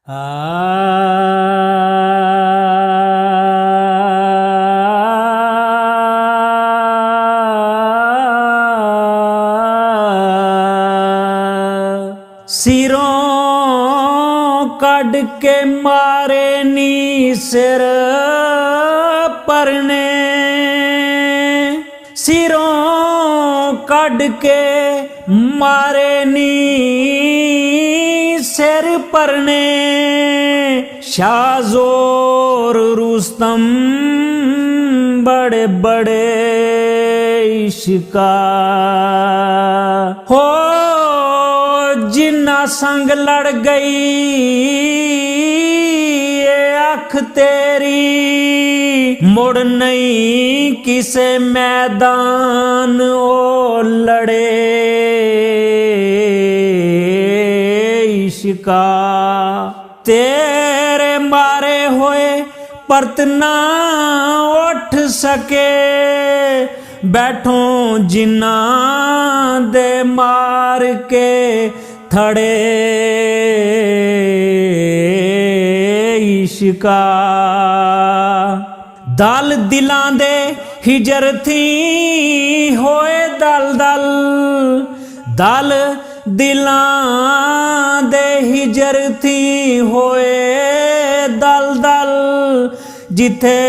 सिरों कड़ के मारे नी सिर परने, सिरों कड़ के मारे नी सिर परने, शाहजोर रुस्तम बड़े बड़े इश्का हो, जिन्ना संग लड़ गई ये अख तेरी, मुड़ नहीं किसे मैदान ओ लड़े इश्का। तेरे मारे होए परत ना उठ सके, बैठो जिन्ना दे मार के थड़े इश्का। दल दिलां दे हिजर थी होए दल दल, दल दिलां दे हिजर थी होए दल दल, जिथे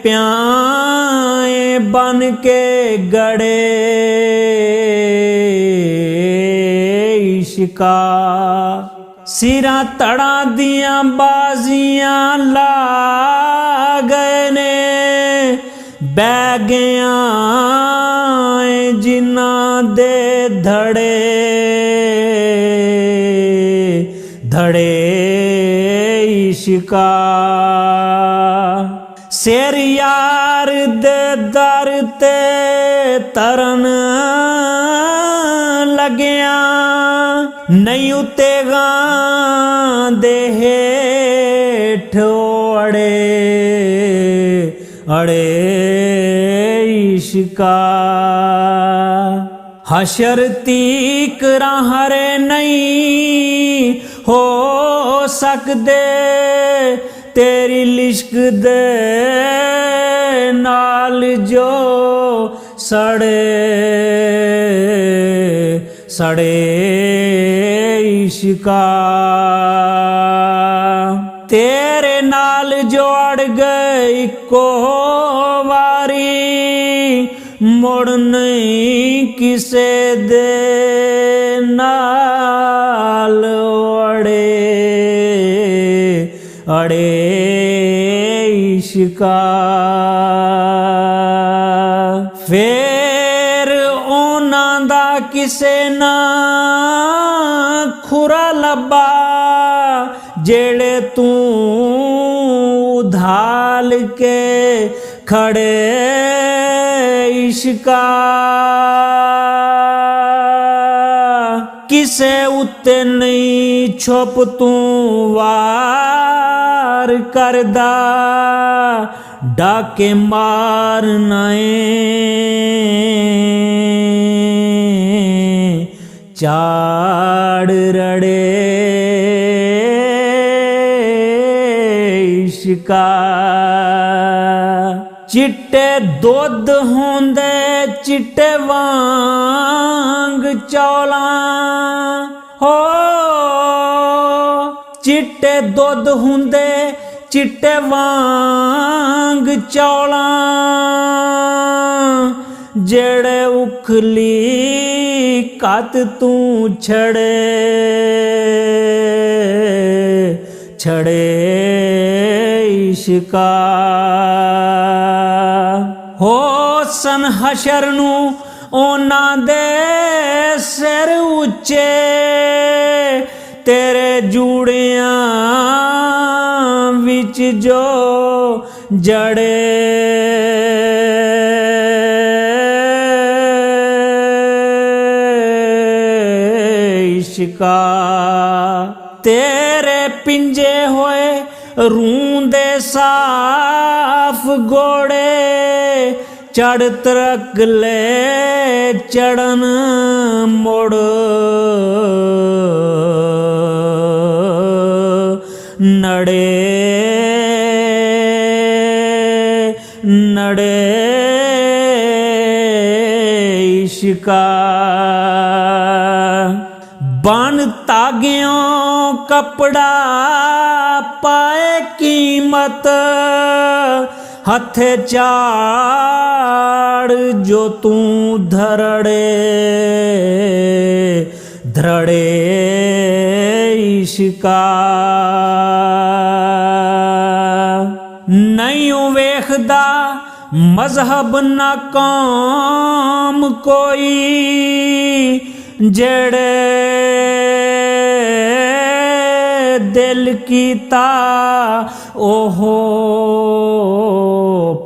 प्याए बन के गड़े इश्का। सिरा तड़ा दियां बाजियां ला गए ने, बह गया जिन्ना दे धड़े धड़े इश्का। शेर यार दे दर ते तरन लग्या, नहीं उतेगा दे हेठ अड़े अड़े इश्का। हशर तीक हरे नहीं हो सकदे, तेरी लिश्क दे नाल जो सड़े सड़े इश्का। तेरे नाल जोड़ गई को वारी, मुड़ नहीं किसे दे नाल अड़े अड़े इश्का। फेर ओना दा किसे ना खुरा लब्बा, जेड़े तू उधाल के खड़े इश्का। किसे उत्ते नहीं छुप तू वार करदा, डाके मारनाए चाड़ रड़े इश्का। चिट्टे दुध होंदे चिट्टे वांग चौला हो, चिट्टे दुध होंदे चिट्टे वांग चौला, जेड़े उखली कत तू छड़े छड़े इश्का। हो सन हशर नू ओना दे सिर उच्चे, तेरे जूड़ियां विच जो जड़े इश्का। तेरे पिंजे होए रूंदे साफ गोड़े, चढ़ तरक ले चढ़न मुड़ ਨੜੇ ਨੜੇ इश्का बन तागियों कपड़ा पाए कीमत हथे चाड़ जो तू धरड़े धरड़े इश्का नहीं वेखदा मजहब ना काम कोई जड़े दिल कीता ओहो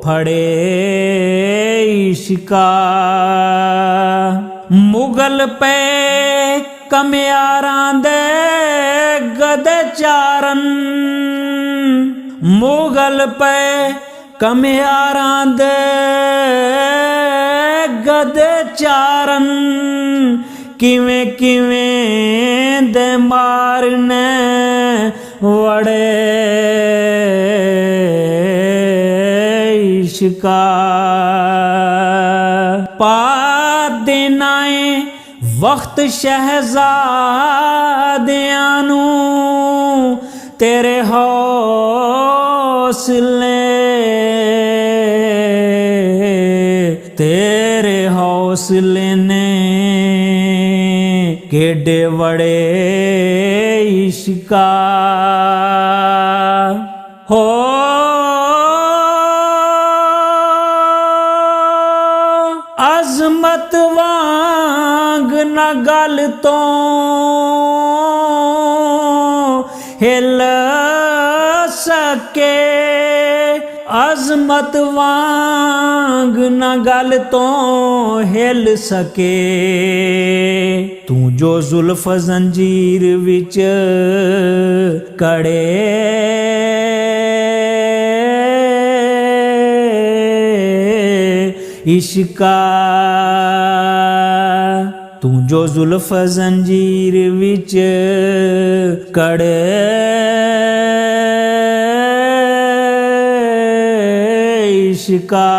फड़े इश्का मुगल पे कमियारां दे गदे चारन मुगल पे कमियारां दे गदे चारन किवें किवें दे मारने वड़े इश्का पा देनाए वक्त शहजादियां नू तेरे हौसले तेरे हौसले ने केडे बड़े इश्का हो अजमत वांग न गल तो हिल सके अजमत वांग न गल तो हिल सके तू जो जुल्फ जंजीर विच कड़े इश्का तू जो जुल्फ जंजीर विच कड़े इश्का